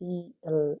ELONGATE,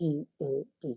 ELONGATE,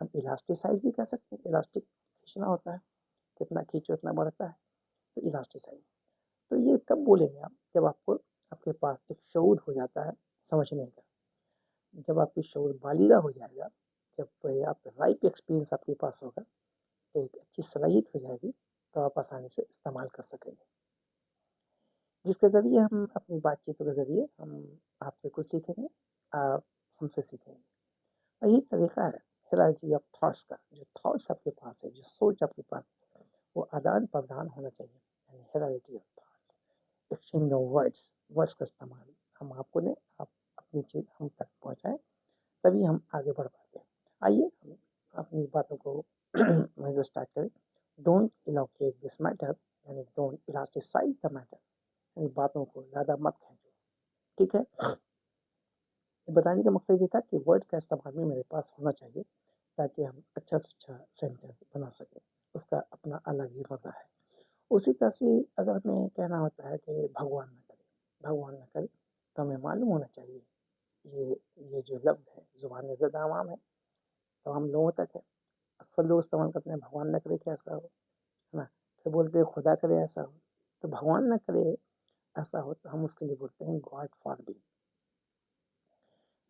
ہم الاسٹیسائز بھی کہہ سکتے ہیں، الاسٹک کھینچنا ہوتا ہے، کتنا کھینچو اتنا بڑھتا ہے، تو الاسٹیسائز. تو یہ کب بولیں گے آپ؟ جب آپ کے پاس ایک شعور ہو جاتا ہے سمجھنے کا، جب آپ کی شعور بالغہ ہو جائے گا، جب آپ رائپ ایکسپیرینس آپ کے پاس ہوگا، ایک اچھی صلاحیت ہو جائے گی، تو آپ آسانی سے استعمال کر سکیں گے، جس کے ذریعے ہم اپنی بات چیتوں کے ذریعے ہم آپ سے کچھ سیکھیں گے، آپ ہم سے سیکھیں گے. اور یہی طریقہ ہے ہیرارکی آف تھاٹس کا. جو تھاٹس آپ کے پاس ہے، جو سوچ آپ کے پاس ہے، وہ آدان پردان ہونا چاہیے. یعنی hierarchy of thoughts, exchange of words کا استعمال ہم آپ کو دیں، آپ اپنی چیز ہم تک پہنچائیں، تبھی ہم آگے بڑھ پاتے ہیں. آئیے ہم اپنی باتوں کو وہیں سے اسٹارٹ کریں. ڈونٹ الوکیٹ دس میٹر، یعنی ڈونٹ الاسٹیسائز دا میٹر، یعنی باتوں کو زیادہ مت کھینچو. ٹھیک ہے، یہ بتانے کا مقصد یہ تھا کہ ورڈ کا استعمال بھی میرے پاس ہونا چاہیے، تاکہ ہم اچھا سے اچھا سینٹینس بنا سکیں. اس کا اپنا الگ ہی مزہ ہے. اسی طرح سے اگر ہمیں کہنا ہوتا ہے کہ بھگوان نہ کرے، بھگوان نہ کرے، تو ہمیں معلوم ہونا چاہیے یہ جو لفظ ہے زبان زدہ عوام ہے، تمام لوگوں تک ہے. اکثر لوگ استعمال کرتے ہیں بھگوان نہ کرے کہ ایسا ہو، ہے نا، پھر بولتے ہیں خدا کرے ایسا ہو. تو بھگوان نہ کرے ایسا ہو تو ہم اس کے لیے بولتے ہیں گاڈ فار بی.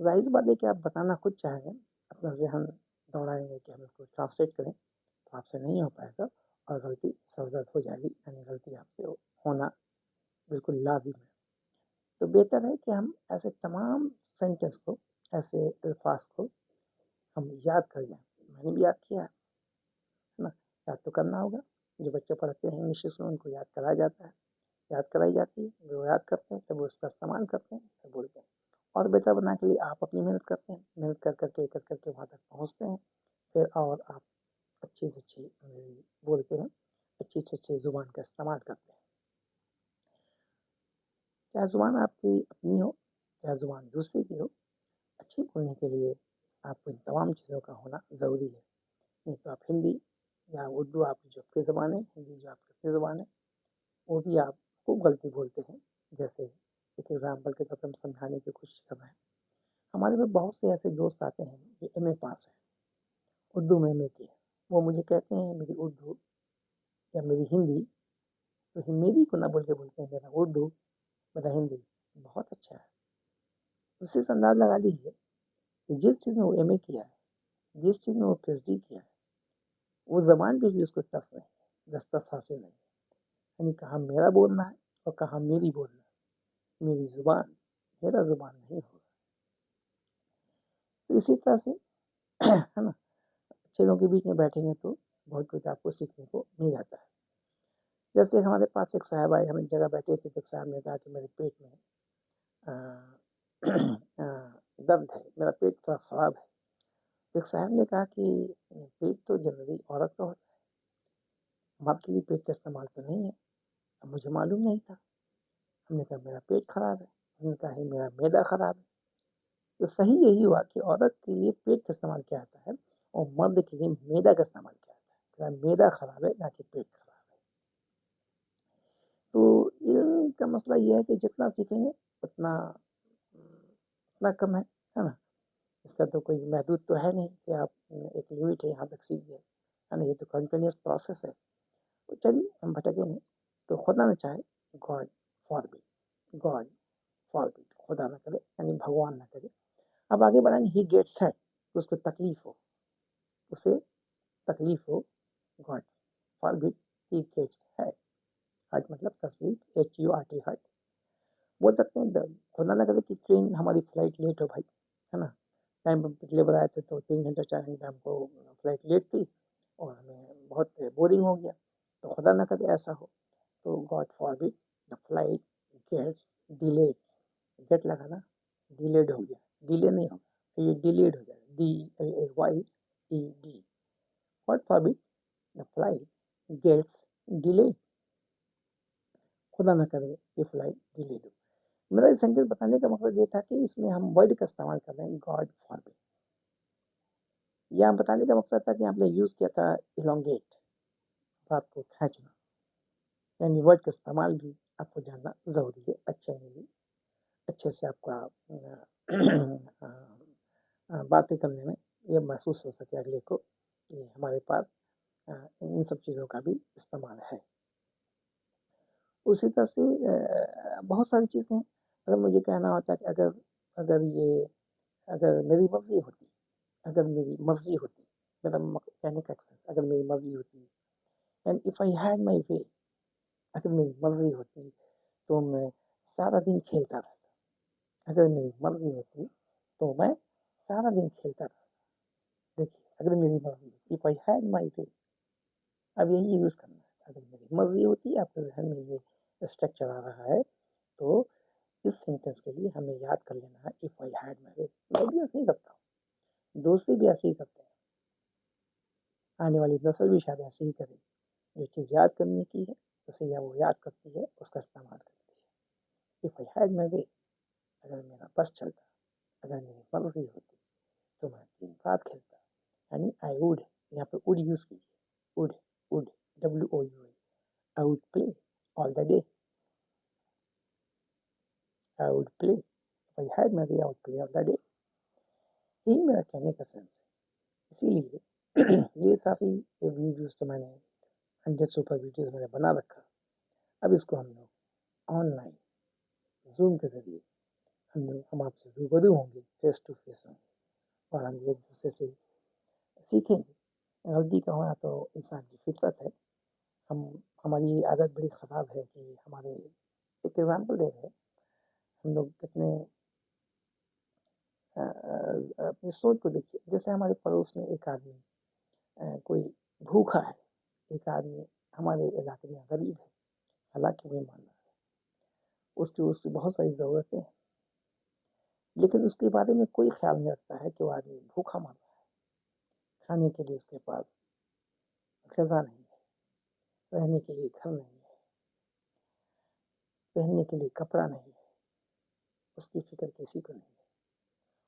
ظاہر سی بات ہے کہ آپ بتانا خود چاہیں گے، اپنا ذہن دوڑائیں گے کہ ہم اس کو ٹرانسلیٹ کریں، تو آپ سے نہیں ہو پائے گا، اور غلطی سرزد ہو جائے گی. یعنی غلطی آپ سے ہونا بالکل لازم ہے. تو بہتر ہے کہ ہم ایسے تمام سینٹینس کو، ایسے الفاظ کو ہم یاد کر جائیں. میں نے بھی یاد کیا ہے نا، یاد تو کرنا ہوگا. جو بچے پڑھتے ہیں انگلش میں ان کو یاد کرایا جاتا ہے، یاد کرائی جاتی ہے، وہ یاد کرتے ہیں، تب وہ اس کا استعمال کرتے ہیں، تب بولتے ہیں. اور بہتر بنانے کے لیے آپ اپنی محنت کرتے ہیں، محنت کر کے وہاں تک پہنچتے ہیں. پھر اور آپ اچھی سے اچھی بولتے ہیں، اچھی سے اچھی زبان کا استعمال کرتے ہیں. چاہے زبان آپ کی اپنی ہو، چاہے زبان دوسرے کی ہو، اچھی بولنے کے لیے آپ کو ان تمام چیزوں کا ہونا ضروری ہے. نہیں تو آپ ہندی یا اردو آپ کی جو اپنی زبان ہے، ہندی جو آپ کی اپنی زبان ہے، وہ بھی آپ خوب غلطی بولتے ہیں. جیسے ایک ایگزامپل کے طور پر ہم سمجھانے کی کوشش کر رہے ہیں. ہمارے میں بہت سے ایسے دوست آتے ہیں جو ایم اے پاس ہیں، اردو میں ایم اے کی ہے. وہ مجھے کہتے ہیں میری اردو یا میری ہندی، تو میری کو نہ بول کے بولتے ہیں میرا اردو، میرا ہندی بہت اچھا ہے. اس سے انداز لگا لیجیے کہ جس چیز میں وہ ایم اے کیا ہے، جس چیز میں وہ پی ایچ ڈی کیا ہے، وہ زبان پہ بھی اس کو ٹس نہیں، دسترس حاصل نہیں. یعنی کہاں میرا بولنا ہے اور کہاں میری بولنا ہے، میری زبان، میرا زبان نہیں ہوگا. تو اسی طرح سے ہے نا، اچھے لوگوں کے بیچ میں بیٹھیں گے تو بہت کچھ آپ کو سیکھنے کو مل جاتا ہے. جیسے ہمارے پاس ایک صاحب آئے، ہم ایک جگہ بیٹھے تھے، ایک صاحب نے کہا کہ میرے پیٹ میں درد ہے، میرا پیٹ تھوڑا خراب ہے. ایک صاحب نے کہا کہ پیٹ تو جنرلی عورت کا ہوتا ہے، مرد کے لیے پیٹ کا استعمال تو نہیں ہے. اب مجھے معلوم نہیں تھا. ہم نے کہا میرا پیٹ خراب ہے. ہم نے کہا میرا معدہ خراب ہے. تو صحیح یہی ہوا کہ عورت کے لیے پیٹ کا استعمال کیا آتا ہے اور مرد کے لیے معدہ کا استعمال کیا آتا ہے. میرا معدہ خراب ہے، نہ کہ پیٹ خراب ہے. تو علم کا مسئلہ یہ ہے کہ جتنا سیکھیں گے اتنا کم ہے نا. اس کا تو کوئی محدود تو ہے نہیں کہ آپ ایک لمٹ ہے یہاں تک سیکھ گئے، ہے نا. یہ تو کنٹینیوس پروسیس ہے. تو چلیے ہم بھٹکیں نہیں. تو خدا نہ چاہے، God forbid, God forbid, خدا نہ کرے، یعنی بھگوان نہ کرے. اب آگے بڑھائیں گے. ہی گیٹس ہے، اس کو تکلیف ہو، اسے تکلیف ہو. God forbid, he gets ہے. ہرٹ مطلب تصویر، HURT، ہرٹ. بول سکتے ہیں خدا نہ کرے کہ ٹرین ہماری فلائٹ لیٹ ہو بھائی، ہے نا. ٹائم پچھلے بتایا تھے تو 3 گھنٹہ 4 گھنٹہ ہم کو فلائٹ لیٹ تھی اور ہمیں بہت بورنگ ہو گیا. تو خدا نہ کرے ایسا ہو. تو God forbid the flight gets delayed. Get لگانا، ڈیلیڈ ہو گیا، ڈیلے نہیں ہوگا، یہ ڈیلیڈ ہو جائے گا. DLAYED. God forbid the flight gets delayed. خدا نہ کرے یہ فلائٹ ڈیلیڈ ہو. میرا یہ سینٹینس بتانے کا مقصد یہ تھا کہ اس میں ہم ورڈ کا استعمال کر رہے ہیں گاڈ فار بی. یا بتانے کا مقصد تھا کہ آپ نے یوز کیا تھا elongate، بات کو کھینچنا. یعنی ورڈ کا استعمال بھی آپ کو جاننا ضروری ہے. اچھے سے آپ کا باتیں کرنے میں یہ محسوس ہو سکے اگلے کو کہ ہمارے پاس ان سب چیزوں کا بھی استعمال ہے. اسی طرح سے بہت ساری چیزیں ہیں. اگر مجھے کہنا ہوتا ہے کہ اگر میری مرضی ہوتی میرا کہنے کا اگر میری مرضی ہوتی and if I had my way, اگر میری مرضی ہوتی تو میں سارا دن کھیلتا رہتا. اگر میری مرضی ہوتی تو میں سارا دن کھیلتا رہتا. دیکھیے اگر میری مرضی ہوتی، اف آئی ہیڈ مائی وے، اب یہی یوز کرنا ہے. اگر میری مرضی ہوتی، آپ کے ذہن میں یہ اسٹرکچر آ رہا ہے تو اس سینٹینس کے لیے ہمیں یاد کر لینا ہے اف آئی ہیڈ مائی وے. میں بھی ایسے ہی کرتا ہوں، دوستی بھی ایسے ہی کرتے ہیں، آنے والی نسل بھی شاید ایسے ہی کرے. جو چیز یاد کرنے کی ہے اسے یا وہ یاد کرتی ہے، اس کا استعمال کرتی ہے. If I had my way, اگر میرا بس چلتا، اگر میری مرضی ہوتی تو میں دن رات کھیلتا. یعنی آئی ووڈ، یہاں پہ ووڈ یوز کیجیے. Would WOUD. I would play all the day. I would play. If I had my way, I would play all the day. یہی میرا کہنے کا سینس ہے. اسی لیے یہ ساری ویڈیوز تو میں نے 100 سپر ویڈیوز میں نے بنا رکھا. اب اس کو ہم لوگ آن لائن زوم کے ذریعے ہم آپ سے روبرو ہوں گے، فیس ٹو فیس ہوں گے، اور ہم ایک دوسرے سے سیکھیں گے. غلطی کا ہونا تو انسان کی فطرت ہے. ہماری عادت بڑی خراب ہے کہ ہمارے ایک ایگزامپل دے رہے ہیں، ہم لوگ کتنے اپنی سوچ کو دیکھیے. جیسے ہمارے پڑوس میں ایک آدمی کوئی بھوکا ہے، ایک آدمی ہمارے علاقے میں غریب ہے، حالانکہ وہ مان رہا ہے، اس کی بہت ساری ضرورتیں ہیں، لیکن اس کے بارے میں کوئی خیال نہیں رکھتا ہے کہ وہ آدمی بھوکا مر رہا ہے. کھانے کے لیے اس کے پاس غذا نہیں ہے، رہنے کے لیے گھر نہیں ہے، پہننے کے لیے کپڑا نہیں ہے. اس کی فکر کسی کو نہیں ہے،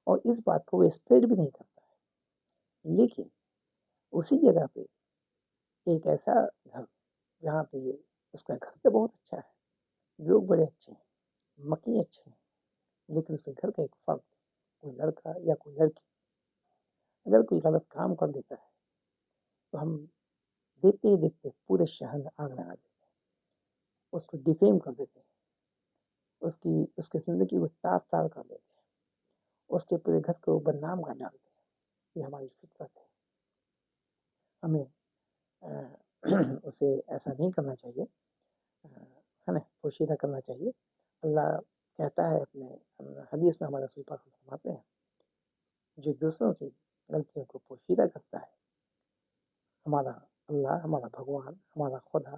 اور اس بات کو وہ اسپریڈ بھی نہیں کرتا ہے. لیکن اسی جگہ پہ ایک ایسا گھر جہاں پہ اس کا گھر تو بہت اچھا ہے، لوگ بڑے اچھے ہیں، مکین اچھے ہیں، لیکن اس کے گھر کا ایک فرد، کوئی لڑکا یا کوئی لڑکی اگر کوئی غلط کام کر دیتا ہے تو ہم دیکھتے ہی دیکھتے پورے شہر میں آگ لگا دیتے ہیں، اس کو ڈیفیم کر دیتے ہیں، اس کی زندگی کو تاس تار کر دیتے ہیں، اس کے پورے گھر کو بدنام کر ڈالتے ہیں. یہ ہماری فطرت ہے. ہمیں اسے ایسا نہیں کرنا چاہیے، ہے نا، پوشیدہ کرنا چاہیے. اللہ کہتا ہے اپنے حدیث میں، ہمارے رسول پاک فرماتے ہیں جو دوسروں کی غلطیوں کو پوشیدہ کرتا ہے، ہمارا اللہ، ہمارا بھگوان، ہمارا خدا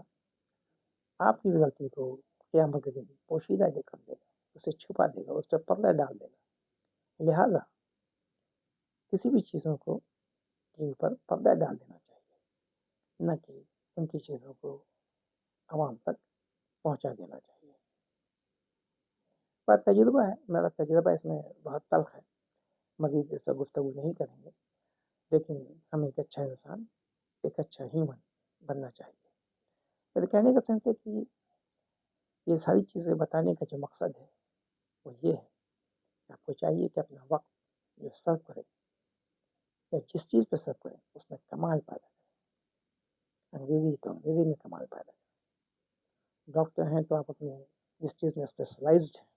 آپ کی غلطی کو قیامت کے دن پوشیدہ کر دے گا، اسے چھپا دے گا، اس پہ پردہ ڈال دے گا. لہذا کسی بھی چیزوں کو کے اوپر پردہ ڈال دینا چاہیے، نہ کہ ان کی چیزوں کو عوام تک پہنچا دینا چاہیے. پر تجربہ ہے، میرا تجربہ اس میں بہت تلخ ہے، مزید اس پر گفتگو نہیں کریں گے. لیکن ہمیں ایک اچھا انسان، ایک اچھا ہیومن بننا چاہیے. میرے کہنے کا سینس ہے کہ یہ ساری چیزیں بتانے کا جو مقصد ہے وہ یہ ہے کہ آپ کو چاہیے کہ اپنا وقت جو سرو کریں یا جس چیز پہ سرو کریں اس میں کمال پیدا کریں. انگریزی میں کمال پیدا کریں. ڈاکٹر ہیں تو آپ اپنے جس چیز میں اسپیشلائزڈ ہیں،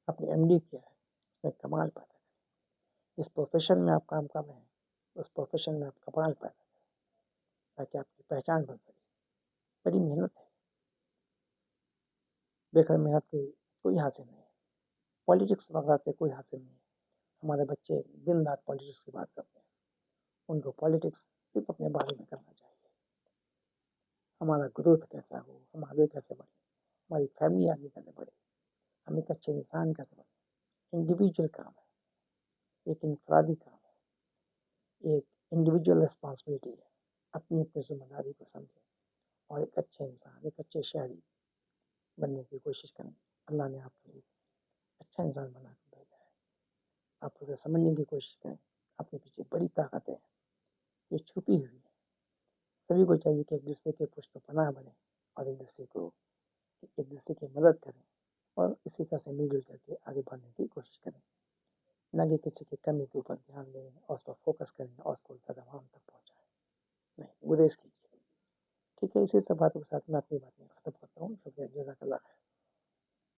اپنی MD کیا ہے اس میں کمال پیدا کریں. جس پروفیشن میں آپ کام کر رہے ہیں اس پروفیشن میں آپ کمال پیدا کریں تاکہ آپ کی پہچان بن سکے. بڑی محنت ہے، بےخر محنت کی کوئی حاصل نہیں ہے. پالیٹکس وغیرہ سے کوئی حاصل نہیں ہے. ہمارے بچے دن رات پالیٹکس کی بات کرتے ہیں، ان کو پالیٹکس صرف اپنے بارے میں کرنا چاہیے. ہمارا گروتھ کیسا ہو، ہم آگے کیسے بڑھیں، ہماری فیملی آگے کیسے بڑھے، ہم ایک اچھے انسان کیسے بنے. انڈیویجول کام ہے، ایک انفرادی کام ہے، ایک انڈیویجول ریسپانسبلٹی ہے. اپنی اپنی ذمہ داری کو سمجھیں اور ایک اچھے انسان، ایک اچھے شہری بننے کی کوشش کریں. اللہ نے آپ کو ایک اچھا انسان بنا کر بھیجا ہے، آپ اسے سمجھنے کی کوشش کریں. اپنے پیچھے بڑی طاقتیں یہ چھپی ہوئی ہے. سبھی کو چاہیے کہ ایک دوسرے کے پشت پناہ بنے اور ایک دوسرے کی مدد کریں اور اسی طرح سے مل جل کر کے آگے بڑھنے کی کوشش کریں. نہ کہ کسی کی کمی کے اوپر دھیان دیں اور اس پر فوکس کریں اور اس کو زیادہ عوام تک پہنچائیں. نہیں، گریز کیجیے. ٹھیک ہے، اسی سب باتوں کے ساتھ میں اپنی باتیں ختم کرتا ہوں. شکریہ، جزاک اللہ خیر.